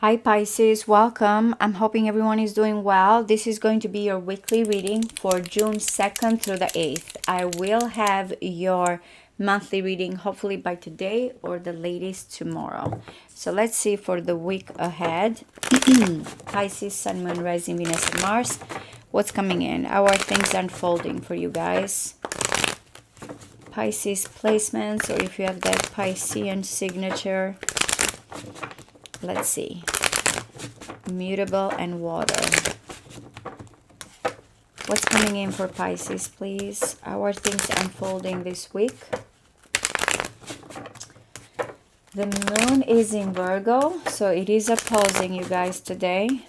Hi Pisces, welcome. I'm hoping everyone is doing well. This is going to be your weekly reading for June 2nd through the 8th. I will have your monthly reading hopefully by today or the latest tomorrow. So let's see for the week ahead. Pisces, Sun, Moon, Rising, Venus, and Mars. What's coming in? How are things unfolding for you guys? Pisces placements, or if you have that Piscean signature. Let's see. Mutable and water. What's coming in for Pisces, please? How are things unfolding this week? The moon is in Virgo, so it is opposing you guys today.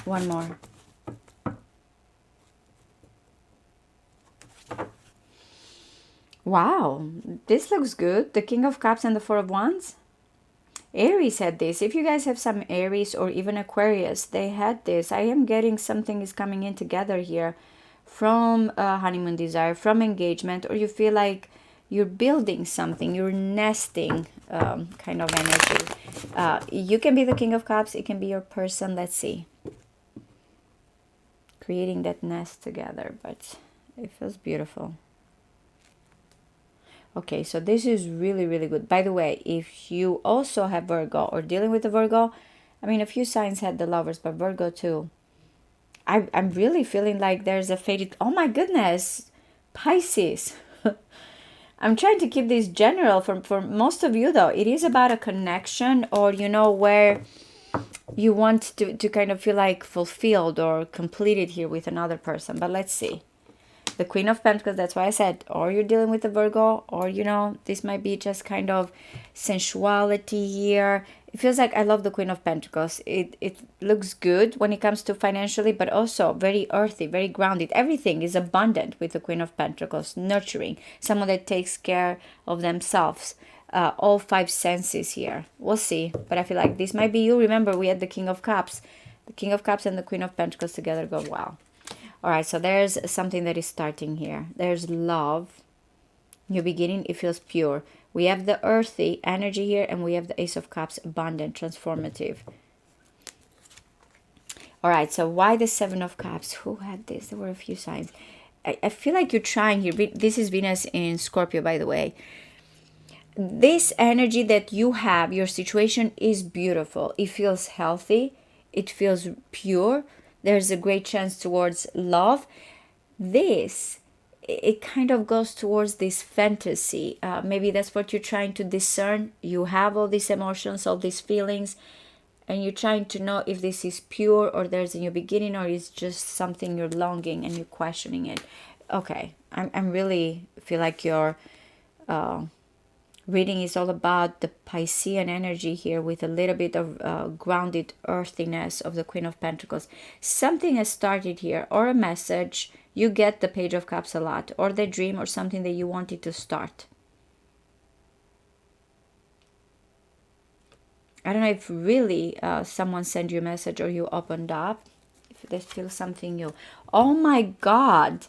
One more. Wow, this looks good. The King of Cups and the Four of Wands. Aries had this. If you guys have some Aries or even Aquarius, they had this. I am getting something is coming in together here from honeymoon desire, from engagement, or you feel like you're building something, you're nesting kind of energy. You can be the King of Cups. It can be your person. Let's see. Creating that nest together, but it feels beautiful. Okay, so this is really, really good. By the way, if you also have Virgo or dealing with a Virgo, I mean, a few signs had the lovers, but Virgo too. I'm really feeling like there's a faded, oh my goodness, Pisces. I'm trying to keep this general for most of you though. It is about a connection or, where you want to kind of feel like fulfilled or completed here with another person. But let's see. The Queen of Pentacles, that's why I said, or you're dealing with a Virgo, or, this might be just kind of sensuality here. It feels like I love the Queen of Pentacles. It looks good when it comes to financially, but also very earthy, very grounded. Everything is abundant with the Queen of Pentacles, nurturing, someone that takes care of themselves. All five senses here. We'll see. But I feel like this might be you. Remember, we had the King of Cups. The King of Cups and the Queen of Pentacles together go, wow. All right, so there's something that is starting here. There's love. New beginning, it feels pure. We have the earthy energy here, and we have the Ace of Cups, abundant, transformative. All right, so why the Seven of Cups? Who had this? There were a few signs. I feel like you're trying here. This is Venus in Scorpio, by the way. This energy that you have, your situation is beautiful. It feels healthy. It feels pure. There's a great chance towards love. This, it kind of goes towards this fantasy. Maybe that's what you're trying to discern. You have all these emotions, all these feelings, and you're trying to know if this is pure or there's a new beginning or it's just something you're longing and you're questioning it. Okay, I'm really feel like your reading is all about the Piscean energy here with a little bit of grounded earthiness of the Queen of Pentacles. Something has started here, or a message. You get the Page of Cups a lot, or the dream, or something that you wanted to start. I don't know if really someone sent you a message or you opened up. If there's still something new. Oh my God.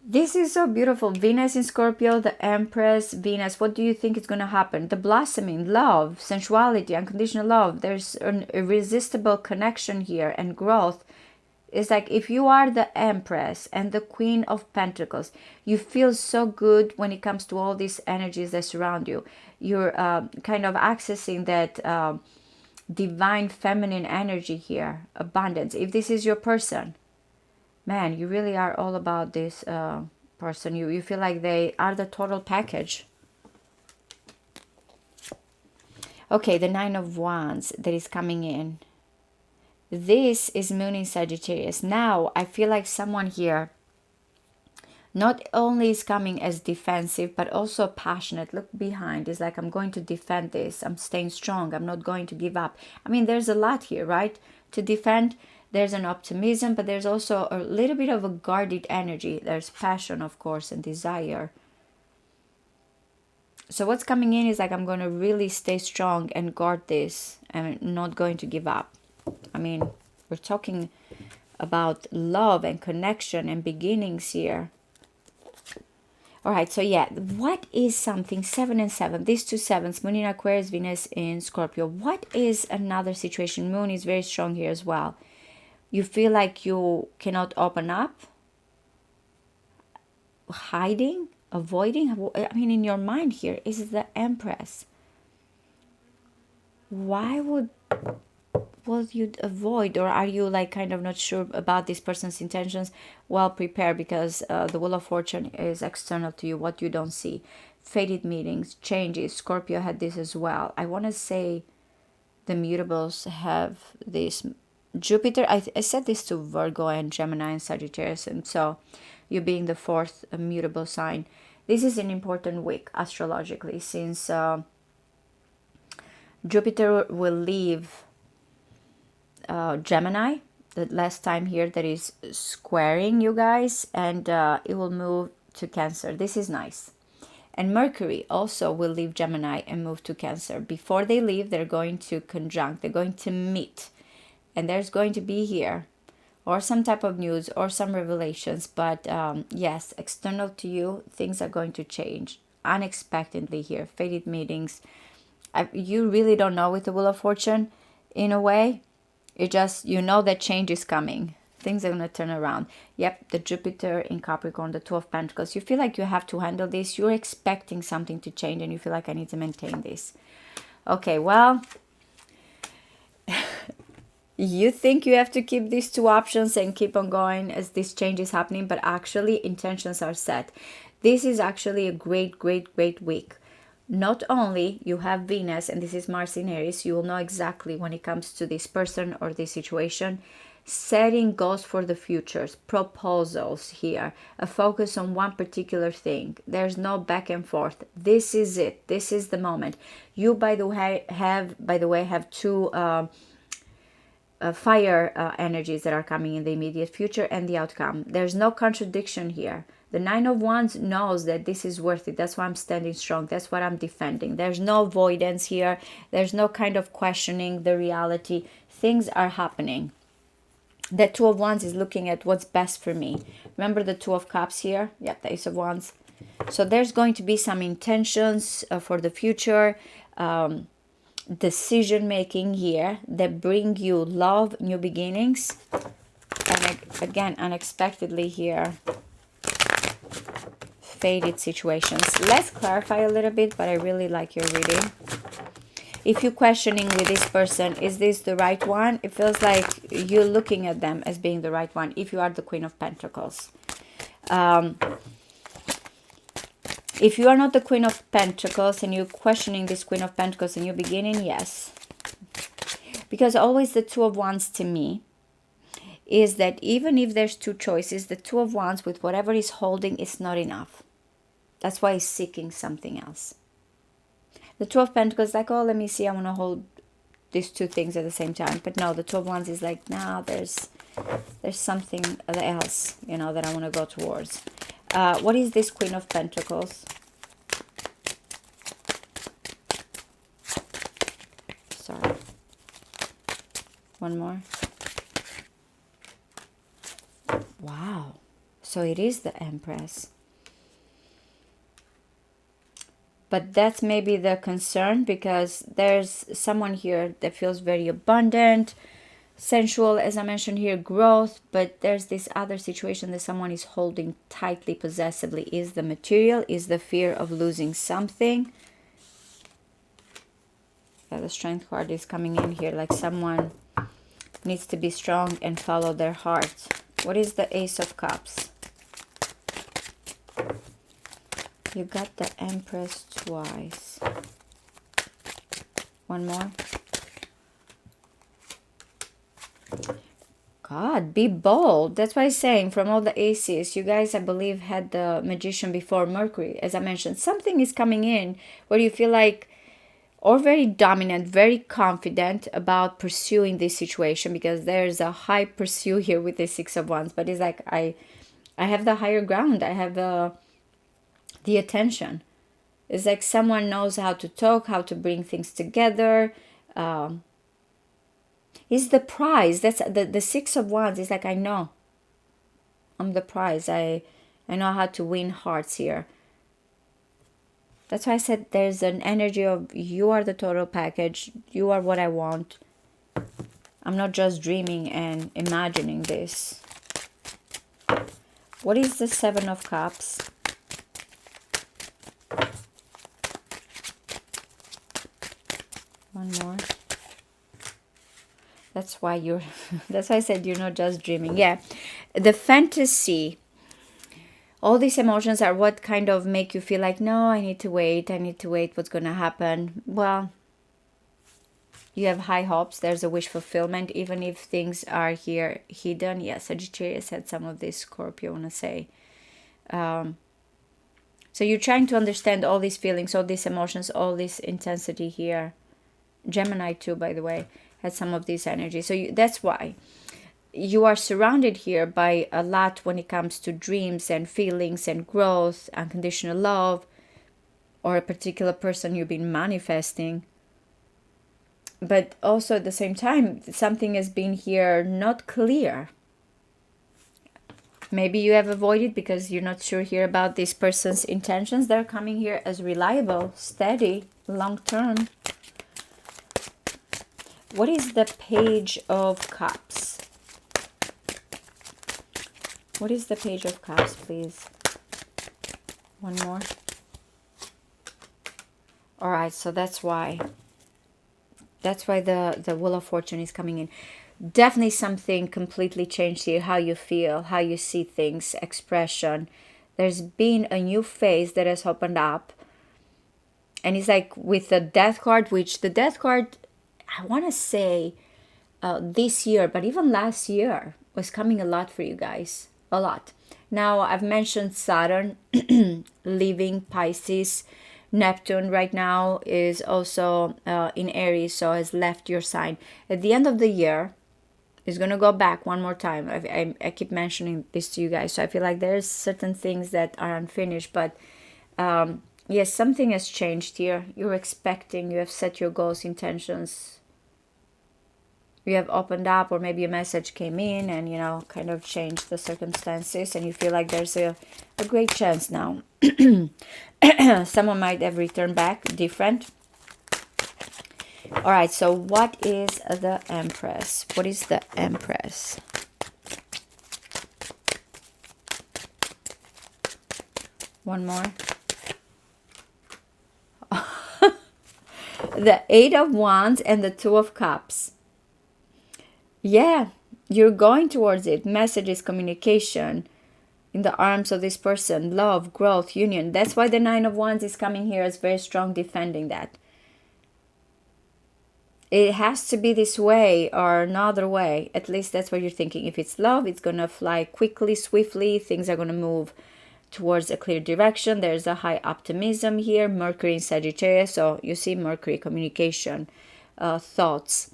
This is so beautiful. Venus in Scorpio, the Empress, Venus. What do you think is going to happen? The blossoming, love, sensuality, unconditional love. There's an irresistible connection here and growth. It's like if you are the Empress and the Queen of Pentacles, you feel so good when it comes to all these energies that surround you. You're kind of accessing that divine feminine energy here, abundance. If this is your person, man, you really are all about this person. You feel like they are the total package. Okay, the Nine of Wands that is coming in. This is Moon in Sagittarius. Now, I feel like someone here not only is coming as defensive, but also passionate. Look behind. It's like, I'm going to defend this. I'm staying strong. I'm not going to give up. I mean, there's a lot here, right? To defend. There's an optimism, but there's also a little bit of a guarded energy. There's passion, of course, and desire. So what's coming in is like, I'm going to really stay strong and guard this. I'm not going to give up. I mean, we're talking about love and connection and beginnings here. All right, so yeah, what is something 7 and 7? These two sevens, Moon in Aquarius, Venus in Scorpio. What is another situation? Moon is very strong here as well. You feel like you cannot open up, hiding, avoiding. I mean, in your mind here is the Empress. Why would you avoid, or are you like kind of not sure about this person's intentions? Well, prepare, because the Wheel of Fortune is external to you, what you don't see. Fated meetings, changes. Scorpio had this as well. I want to say the mutables have this. Jupiter, I said this to Virgo and Gemini and Sagittarius, and so you being the fourth mutable sign. This is an important week astrologically, since Jupiter will leave Gemini the last time here that is squaring you guys, and it will move to Cancer. This is nice. And Mercury also will leave Gemini and move to Cancer. Before they leave, they're going to conjunct, they're going to meet, and there's going to be here or some type of news or some revelations. But yes, external to you, things are going to change unexpectedly here. Fated meetings. You really don't know with the Wheel of Fortune in a way. It just, you know that change is coming. Things are going to turn around. Yep, the Jupiter in Capricorn, the Two of Pentacles. You feel like you have to handle this. You're expecting something to change and you feel like I need to maintain this. Okay, well, you think you have to keep these two options and keep on going as this change is happening, but actually intentions are set. This is actually a great, great, great week. Not only you have Venus, and this is Mars in Aries, you will know exactly when it comes to this person or this situation, setting goals for the futures, proposals here, a focus on one particular thing. There's no back and forth. This is it. This is the moment. You, by the way, have two fire energies that are coming in the immediate future and the outcome. There's no contradiction here. The Nine of Wands knows that this is worth it. That's why I'm standing strong. That's what I'm defending. There's no avoidance here. There's no kind of questioning the reality. Things are happening. The Two of Wands is looking at what's best for me. Remember the Two of Cups here? Yeah, the Ace of Wands. So there's going to be some intentions for the future. Decision making here that bring you love, new beginnings, and again unexpectedly here fated situations. Let's clarify a little bit, but I really like your reading. If you're questioning with this person, is this the right one? It feels like you're looking at them as being the right one if you are the Queen of Pentacles. If you are not the Queen of Pentacles and you're questioning this Queen of Pentacles and you're beginning, yes. Because always the Two of Wands to me is that even if there's two choices, the Two of Wands with whatever he's holding is not enough. That's why he's seeking something else. The Two of Pentacles like, oh, let me see, I want to hold these two things at the same time. But no, the Two of Wands is like, nah, there's something else, you know, that I want to go towards. What is this Queen of Pentacles? Sorry. One more. Wow. So it is the Empress. But that's maybe the concern, because there's someone here that feels very abundant, sensual, as I mentioned here, growth, but there's this other situation that someone is holding tightly, possessively. Is the material, is the fear of losing something. Yeah, the Strength card is coming in here, like someone needs to be strong and follow their heart. What is the Ace of Cups? You got the Empress twice. One more. God, be bold. That's why I'm saying from all the aces, you guys, I believe, had the Magician before Mercury. As I mentioned, something is coming in where you feel like, or very dominant, very confident about pursuing this situation, because there's a high pursuit here with the Six of Wands. But it's like, I have the higher ground. I have the attention. It's like someone knows how to talk, how to bring things together. It's the prize. That's the Six of Wands. Is like, I know I'm the prize. I know how to win hearts here. That's why I said there's an energy of you are the total package. You are what I want. I'm not just dreaming and imagining this. What is the Seven of Cups? One more. That's why you're, that's why I said you're not just dreaming. Yeah. The fantasy, all these emotions are what kind of make you feel like, no, I need to wait. I need to wait. What's going to happen? Well, you have high hopes. There's a wish fulfillment, even if things are here hidden. Yes, Sagittarius had some of this, Scorpio, I want to say. So you're trying to understand all these feelings, all these emotions, all this intensity here. Gemini too, by the way, had some of this energy. So that's why you are surrounded here by a lot when it comes to dreams and feelings and growth, unconditional love, or a particular person you've been manifesting. But also at the same time, something has been here not clear. Maybe you have avoided because you're not sure here about this person's intentions. They're coming here as reliable, steady, long-term. What is the Page of Cups? What is the Page of Cups, please? One more. All right, so that's why. That's why the Wheel of Fortune is coming in. Definitely something completely changed here. How you feel, how you see things, expression. There's been a new phase that has opened up. And it's like with the Death card, which the Death card, I want to say this year, but even last year was coming a lot for you guys. A lot. Now, I've mentioned Saturn leaving Pisces. Neptune right now is also in Aries, so has left your sign. At the end of the year, it's going to go back one more time. I keep mentioning this to you guys, so I feel like there's certain things that are unfinished, but yes, something has changed here. You're expecting, you have set your goals, intentions. You have opened up, or maybe a message came in and, you know, kind of changed the circumstances, and you feel like there's a great chance now. Someone might have returned back different. All right, so what is the Empress? What is the Empress? One more. The Eight of Wands and the Two of Cups. Yeah, you're going towards it. Messages, communication in the arms of this person, love, growth, union. That's why the Nine of Wands is coming here as very strong, defending that. It has to be this way or another way. At least that's what you're thinking. If it's love, it's going to fly quickly, swiftly. Things are going to move towards a clear direction. There's a high optimism here. Mercury in Sagittarius. So you see Mercury, communication, thoughts,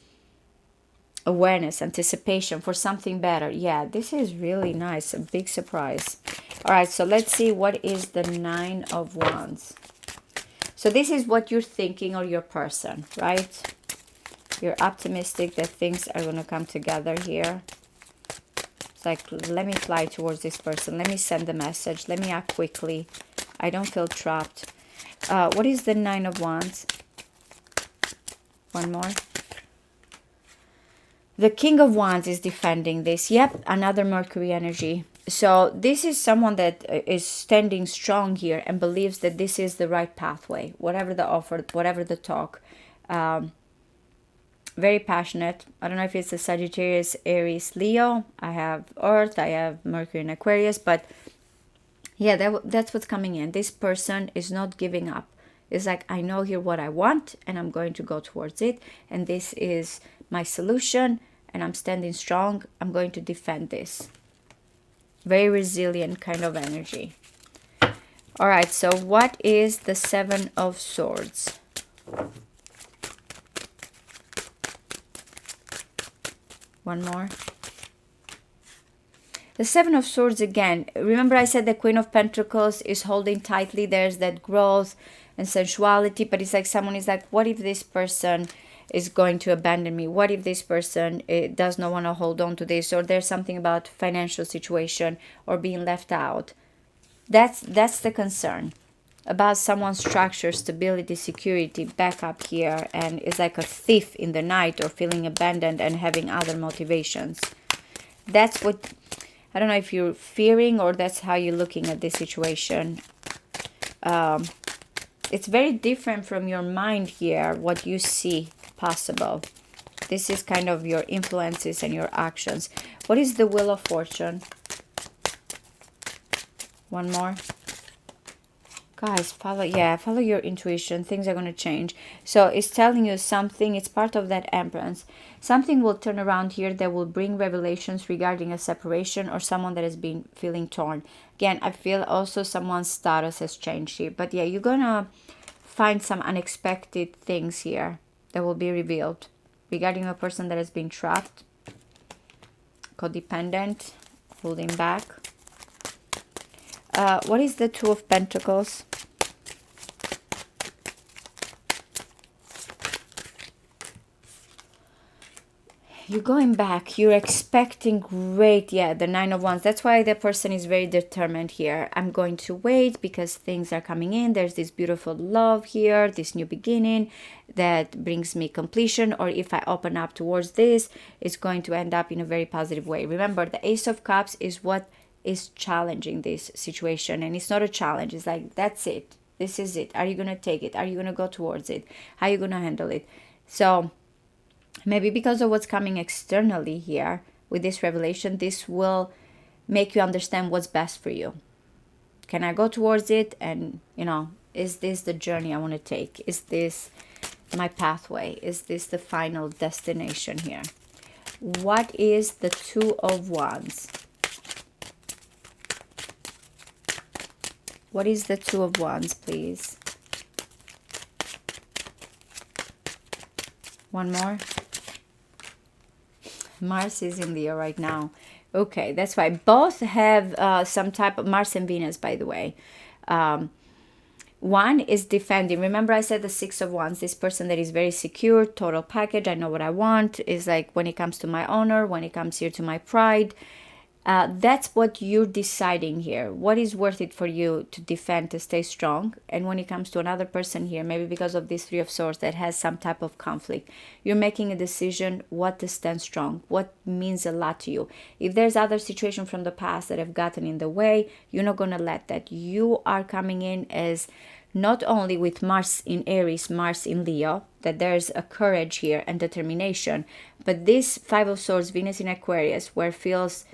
awareness, anticipation for something better. Yeah, this is really nice. A big surprise. All right, so let's see what is the Nine of Wands. So this is what you're thinking, or your person, right? You're optimistic that things are going to come together here. It's like, let me fly towards this person. Let me send a message. Let me act quickly. I don't feel trapped. What is the Nine of Wands? One more. The King of Wands is defending this. Yep, another Mercury energy. So this is someone that is standing strong here and believes that this is the right pathway. Whatever the offer, whatever the talk. Very passionate. I don't know if it's a Sagittarius, Aries, Leo. I have Earth. I have Mercury in Aquarius. But yeah, that's what's coming in. This person is not giving up. It's like, I know here what I want and I'm going to go towards it. And this is my solution. And I'm standing strong. I'm going to defend this. Very resilient kind of energy. All right, so what is the Seven of Swords? One more. The Seven of Swords again. Remember I said the Queen of Pentacles is holding tightly. There's that growth and sensuality. But it's like someone is like, what if this person is going to abandon me? What if this person does not want to hold on to this, or there's something about financial situation or being left out? That's the concern about someone's structure, stability, security, backup here, and is like a thief in the night or feeling abandoned and having other motivations. That's what, I don't know if you're fearing or that's how you're looking at this situation. It's very different from your mind here, what you see possible. This is kind of your influences and your actions. What is the Wheel of Fortune? One more. Guys, follow your intuition. Things are going to change. So it's telling you something. It's part of that Empress. Something will turn around here that will bring revelations regarding a separation or someone that has been feeling torn. Again, I feel also someone's status has changed here. But yeah, you're going to find some unexpected things here that will be revealed regarding a person that has been trapped, codependent, holding back. What is the Two of Pentacles? You're going back. You're expecting great. Yeah, the Nine of Wands. That's why the person is very determined here. I'm going to wait because things are coming in. There's this beautiful love here, this new beginning that brings me completion. Or if I open up towards this, it's going to end up in a very positive way. Remember, the Ace of Cups is what is challenging this situation. And it's not a challenge. It's like, that's it. This is it. Are you going to take it? Are you going to go towards it? How are you going to handle it? So maybe because of what's coming externally here with this revelation, this will make you understand what's best for you. Can I go towards it? And, is this the journey I want to take? Is this my pathway? Is this the final destination here? What is the Two of Wands? What is the Two of Wands, please? One more. Mars is in Leo right now. Okay, that's why both have some type of Mars and Venus, by the way. One is defending. Remember I said the Six of Wands, this person that is very secure, total package. I know what I want. Is like when it comes to my honor, when it comes here to my pride. That's what you're deciding here. What is worth it for you to defend, to stay strong? And when it comes to another person here, maybe because of this Three of Swords that has some type of conflict, you're making a decision what to stand strong, what means a lot to you. If there's other situation from the past that have gotten in the way, you're not going to let that. You are coming in as not only with Mars in Aries, Mars in Leo, that there's a courage here and determination, but this Five of Swords, Venus in Aquarius, where it feels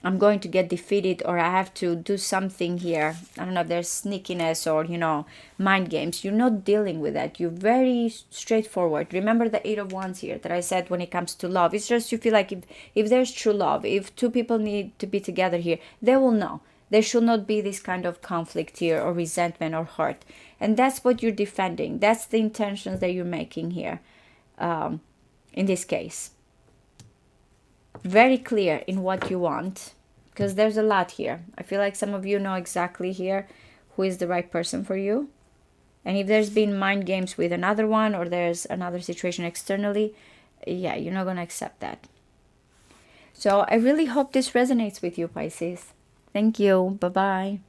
I'm going to get defeated or I have to do something here. I don't know if there's sneakiness or, mind games. You're not dealing with that. You're very straightforward. Remember the Eight of Wands here that I said when it comes to love. It's just you feel like if there's true love, if two people need to be together here, they will know. There should not be this kind of conflict here or resentment or hurt. And that's what you're defending. That's the intentions that you're making here in this case. Very clear in what you want, because there's a lot here. I feel like some of you know exactly here who is the right person for you. And if there's been mind games with another one or there's another situation externally, yeah, you're not going to accept that. So I really hope this resonates with you, Pisces. Thank you. Bye-bye.